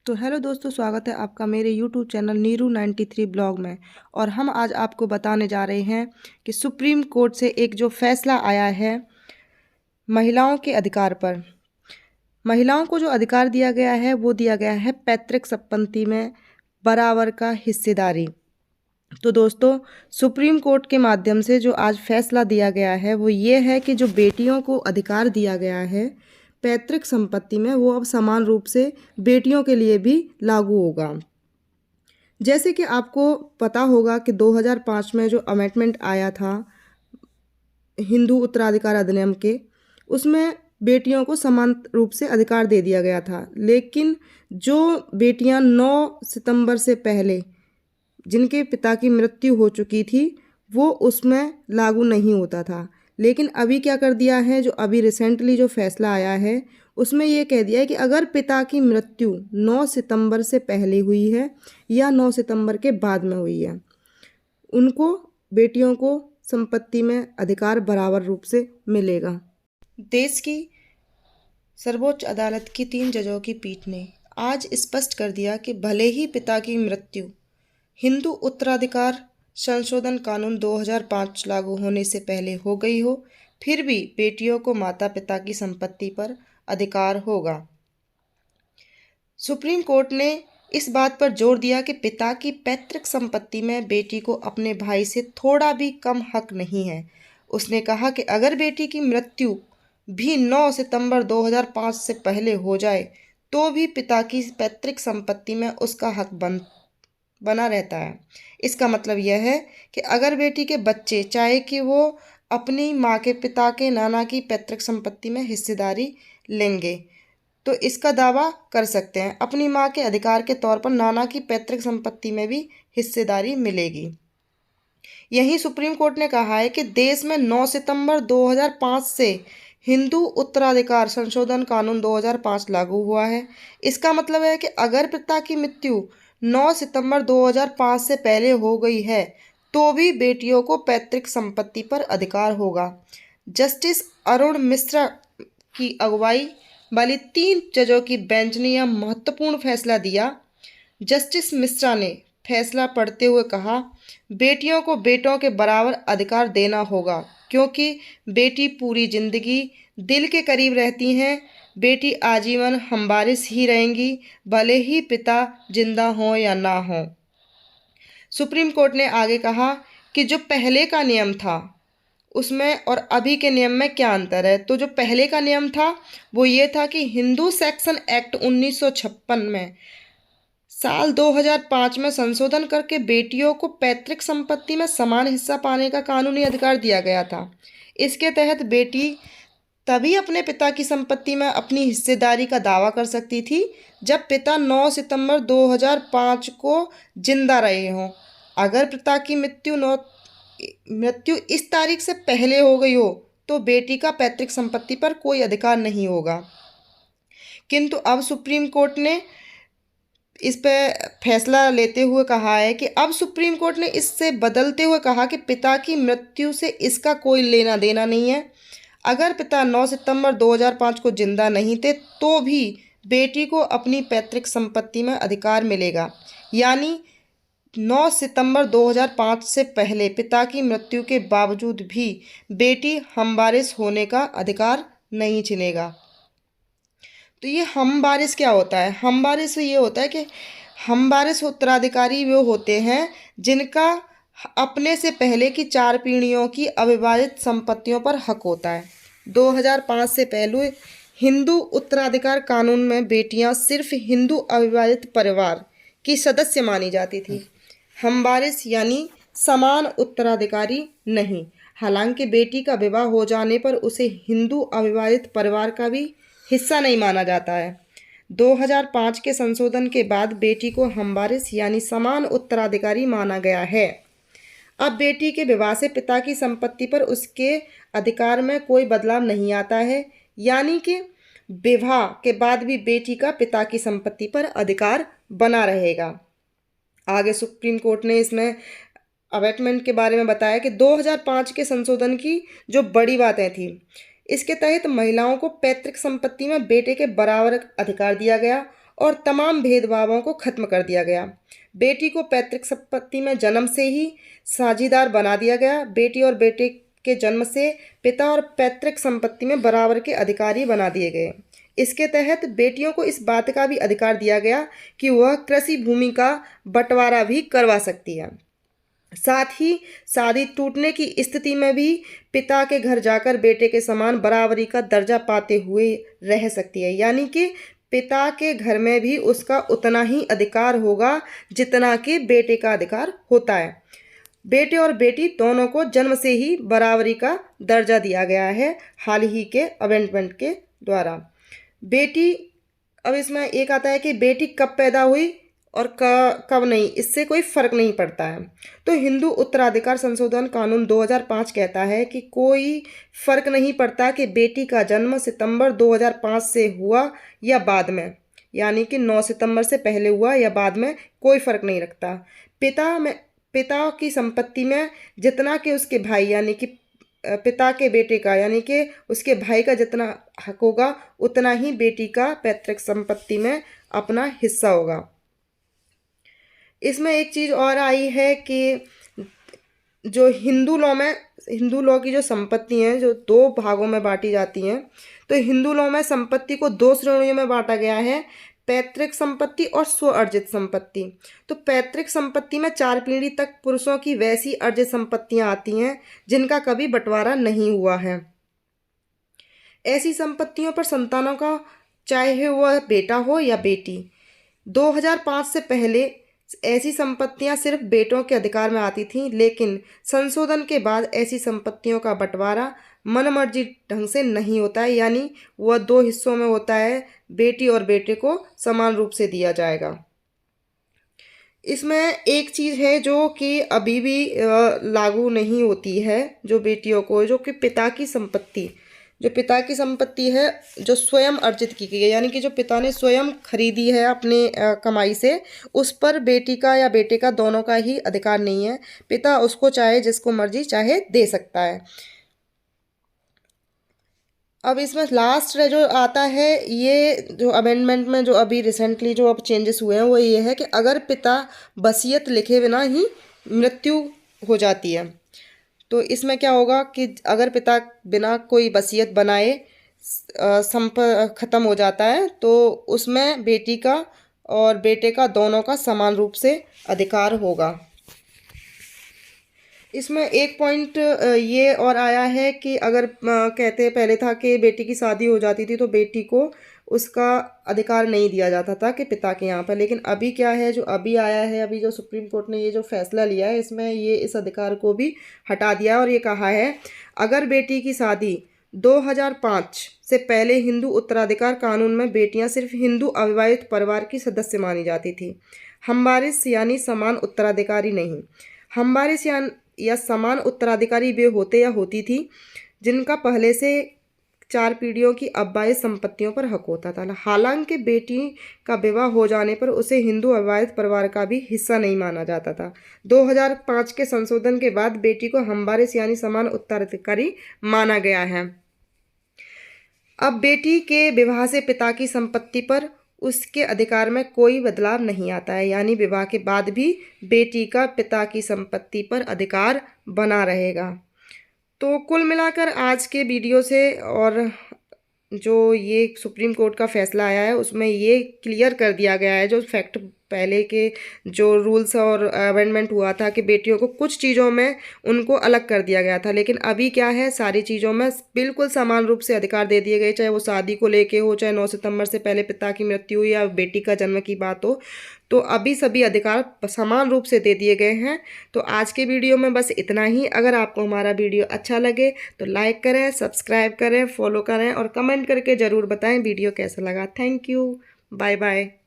तो हेलो दोस्तों, स्वागत है आपका मेरे यूट्यूब चैनल नीरू 93 ब्लॉग में। और हम आज आपको बताने जा रहे हैं कि सुप्रीम कोर्ट से एक जो फैसला आया है महिलाओं के अधिकार पर। महिलाओं को जो अधिकार दिया गया है वो दिया गया है पैतृक संपत्ति में बराबर का हिस्सेदारी। तो दोस्तों, सुप्रीम कोर्ट के माध्यम से जो आज फैसला दिया गया है वो ये है कि जो बेटियों को अधिकार दिया गया है पैतृक संपत्ति में, वो अब समान रूप से बेटियों के लिए भी लागू होगा। जैसे कि आपको पता होगा कि 2005 में जो अमेंडमेंट आया था हिंदू उत्तराधिकार अधिनियम के, उसमें बेटियों को समान रूप से अधिकार दे दिया गया था। लेकिन जो बेटियां 9 सितंबर से पहले जिनके पिता की मृत्यु हो चुकी थी वो उसमें लागू नहीं होता था। लेकिन अभी क्या कर दिया है, जो अभी रिसेंटली जो फैसला आया है उसमें ये कह दिया है कि अगर पिता की मृत्यु 9 सितंबर से पहले हुई है या 9 सितंबर के बाद में हुई है, उनको बेटियों को संपत्ति में अधिकार बराबर रूप से मिलेगा। देश की सर्वोच्च अदालत की 3 जजों की पीठ ने आज स्पष्ट कर दिया कि भले ही पिता की मृत्यु हिंदू उत्तराधिकार संशोधन कानून 2005 लागू होने से पहले हो गई हो, फिर भी बेटियों को माता पिता की संपत्ति पर अधिकार होगा। सुप्रीम कोर्ट ने इस बात पर जोर दिया कि पिता की पैतृक संपत्ति में बेटी को अपने भाई से थोड़ा भी कम हक नहीं है। उसने कहा कि अगर बेटी की मृत्यु भी 9 सितंबर 2005 से पहले हो जाए तो भी पिता की पैतृक संपत्ति में उसका हक बना रहता है। इसका मतलब यह है कि अगर बेटी के बच्चे चाहे कि वो अपनी माँ के पिता के नाना की पैतृक संपत्ति में हिस्सेदारी लेंगे तो इसका दावा कर सकते हैं, अपनी माँ के अधिकार के तौर पर नाना की पैतृक संपत्ति में भी हिस्सेदारी मिलेगी। यहीं सुप्रीम कोर्ट ने कहा है कि देश में 9 सितंबर 2005 से हिंदू उत्तराधिकार संशोधन कानून 2005 लागू हुआ है। इसका मतलब है कि अगर पिता की मृत्यु 9 सितंबर 2005 से पहले हो गई है तो भी बेटियों को पैतृक संपत्ति पर अधिकार होगा। जस्टिस अरुण मिश्रा की अगुवाई वाली 3 जजों की बेंच ने यह महत्वपूर्ण फैसला दिया। जस्टिस मिश्रा ने फैसला पढ़ते हुए कहा, बेटियों को बेटों के बराबर अधिकार देना होगा क्योंकि बेटी पूरी जिंदगी दिल के करीब रहती हैं। बेटी आजीवन हमवारिस ही रहेंगी, भले ही पिता जिंदा हो या ना हो। सुप्रीम कोर्ट ने आगे कहा कि जो पहले का नियम था उसमें और अभी के नियम में क्या अंतर है। तो जो पहले का नियम था वो ये था कि हिंदू सेक्शन एक्ट 1956 में साल 2005 में संशोधन करके बेटियों को पैतृक संपत्ति में समान हिस्सा पाने का कानूनी अधिकार दिया गया था। इसके तहत बेटी तभी अपने पिता की संपत्ति में अपनी हिस्सेदारी का दावा कर सकती थी जब पिता 9 सितंबर 2005 को जिंदा रहे हों। अगर पिता की मृत्यु इस तारीख से पहले हो गई हो तो बेटी का पैतृक संपत्ति पर कोई अधिकार नहीं होगा। किंतु अब सुप्रीम कोर्ट ने इस पे फैसला लेते हुए कहा है कि अब सुप्रीम कोर्ट ने इससे बदलते हुए कहा कि पिता की मृत्यु से इसका कोई लेना देना नहीं है। अगर पिता 9 सितंबर 2005 को जिंदा नहीं थे तो भी बेटी को अपनी पैतृक संपत्ति में अधिकार मिलेगा। यानी 9 सितंबर 2005 से पहले पिता की मृत्यु के बावजूद भी बेटी हमवारिस होने का अधिकार नहीं छिनेगा। तो ये हमवारिस क्या होता है? हमवारिस ये होता है कि हमवारिस उत्तराधिकारी वो होते हैं जिनका अपने से पहले की 4 पीढ़ियों की अविभाजित संपत्तियों पर हक होता है। 2005 से पहले हिंदू उत्तराधिकार कानून में बेटियां सिर्फ हिंदू अविभाजित परिवार की सदस्य मानी जाती थी, हमवारिस यानी समान उत्तराधिकारी नहीं। हालांकि बेटी का विवाह हो जाने पर उसे हिंदू अविभाजित परिवार का भी हिस्सा नहीं माना जाता है। 2005 के संशोधन के बाद बेटी को हमवारिस यानी समान उत्तराधिकारी माना गया है। अब बेटी के विवाह से पिता की संपत्ति पर उसके अधिकार में कोई बदलाव नहीं आता है, यानी कि विवाह के बाद भी बेटी का पिता की संपत्ति पर अधिकार बना रहेगा। आगे सुप्रीम कोर्ट ने इसमें अमेंडमेंट के बारे में बताया कि 2005 के संशोधन की जो बड़ी बातें थी, इसके तहत महिलाओं को पैतृक संपत्ति में बेटे के बराबर अधिकार दिया गया और तमाम भेदभावों को खत्म कर दिया गया। बेटी को पैतृक संपत्ति में जन्म से ही साझीदार बना दिया गया। बेटी और बेटे के जन्म से पिता और पैतृक संपत्ति में बराबर के अधिकारी बना दिए गए। इसके तहत बेटियों को इस बात का भी अधिकार दिया गया कि वह कृषि भूमि का बंटवारा भी करवा सकती है। साथ ही शादी टूटने की स्थिति में भी पिता के घर जाकर बेटे के समान बराबरी का दर्जा पाते हुए रह सकती है, यानी कि पिता के घर में भी उसका उतना ही अधिकार होगा जितना कि बेटे का अधिकार होता है। बेटे और बेटी दोनों को जन्म से ही बराबरी का दर्जा दिया गया है हाल ही के अमेंडमेंट के द्वारा। बेटी, अब इसमें एक आता है कि बेटी कब पैदा हुई और कब नहीं, इससे कोई फर्क नहीं पड़ता है। तो हिंदू उत्तराधिकार संशोधन कानून 2005 कहता है कि कोई फर्क नहीं पड़ता कि बेटी का जन्म सितंबर 2005 से हुआ या बाद में, यानी कि 9 सितंबर से पहले हुआ या बाद में, कोई फर्क नहीं रखता। पिता की संपत्ति में जितना कि उसके भाई यानी कि पिता के बेटे का यानी कि उसके भाई का जितना हक होगा उतना ही बेटी का पैतृक संपत्ति में अपना हिस्सा होगा। इसमें एक चीज़ और आई है कि जो हिंदू लॉ की जो संपत्ति हैं जो 2 भागों में बांटी जाती हैं। तो हिंदू लॉ में संपत्ति को 2 श्रेणियों में बांटा गया है, पैतृक संपत्ति और स्व अर्जित संपत्ति। तो पैतृक संपत्ति में 4 पीढ़ी तक पुरुषों की वैसी अर्जित संपत्तियां आती हैं जिनका कभी बंटवारा नहीं हुआ है। ऐसी संपत्तियों पर संतानों का, चाहे वह बेटा हो या बेटी, 2005 से पहले ऐसी संपत्तियां सिर्फ बेटों के अधिकार में आती थीं, लेकिन संशोधन के बाद ऐसी संपत्तियों का बंटवारा मनमर्जी ढंग से नहीं होता है, यानी वह 2 हिस्सों में होता है। बेटी और बेटे को समान रूप से दिया जाएगा। इसमें एक चीज़ है जो कि अभी भी लागू नहीं होती है, जो बेटियों को, जो कि पिता की संपत्ति है जो स्वयं अर्जित की गई है, यानी कि जो पिता ने स्वयं खरीदी है अपने कमाई से, उस पर बेटी का या बेटे का दोनों का ही अधिकार नहीं है। पिता उसको चाहे जिसको मर्जी चाहे दे सकता है। अब इसमें लास्ट जो आता है, ये जो अमेंडमेंट में जो अभी रिसेंटली जो अब चेंजेस हुए हैं वो ये है कि अगर पिता वसीयत लिखे बिना ही मृत्यु हो जाती है, तो इसमें क्या होगा कि अगर पिता बिना कोई वसीयत बनाए ख़त्म हो जाता है तो उसमें बेटी का और बेटे का दोनों का समान रूप से अधिकार होगा। इसमें एक पॉइंट ये और आया है कि अगर कहते पहले था कि बेटी की शादी हो जाती थी तो बेटी को उसका अधिकार नहीं दिया जाता था कि पिता के यहाँ पर, लेकिन अभी क्या है, जो अभी आया है, अभी जो सुप्रीम कोर्ट ने ये जो फैसला लिया है इसमें ये इस अधिकार को भी हटा दिया है और ये कहा है अगर बेटी की शादी 2005 से पहले हिंदू उत्तराधिकार कानून में बेटियां सिर्फ हिंदू अविवाहित परिवार की सदस्य मानी जाती थी, हमवारिस यानी समान उत्तराधिकारी नहीं। हमवारिस या समान उत्तराधिकारी वे होते या होती थी जिनका पहले से 4 पीढ़ियों की अविवाहित संपत्तियों पर हक होता था। हालांकि बेटी का विवाह हो जाने पर उसे हिंदू अविवाहित परिवार का भी हिस्सा नहीं माना जाता था। 2005 के संशोधन के बाद बेटी को हमवारिस यानी समान उत्तराधिकारी माना गया है। अब बेटी के विवाह से पिता की संपत्ति पर उसके अधिकार में कोई बदलाव नहीं आता है, यानी विवाह के बाद भी बेटी का पिता की संपत्ति पर अधिकार बना रहेगा। तो कुल मिलाकर आज के वीडियो से और जो ये सुप्रीम कोर्ट का फैसला आया है उसमें ये क्लियर कर दिया गया है, जो फैक्ट पहले के जो रूल्स और अमेंडमेंट हुआ था कि बेटियों को कुछ चीज़ों में उनको अलग कर दिया गया था, लेकिन अभी क्या है, सारी चीज़ों में बिल्कुल समान रूप से अधिकार दे दिए गए, चाहे वो शादी को लेके हो, चाहे 9 सितंबर से पहले पिता की मृत्यु या बेटी का जन्म की बात हो, तो अभी सभी अधिकार समान रूप से दे दिए गए हैं। तो आज के वीडियो में बस इतना ही। अगर आपको हमारा वीडियो अच्छा लगे तो लाइक करें, सब्सक्राइब करें, फॉलो करें और कमेंट करके ज़रूर बताएं वीडियो कैसा लगा। Thank you, bye bye.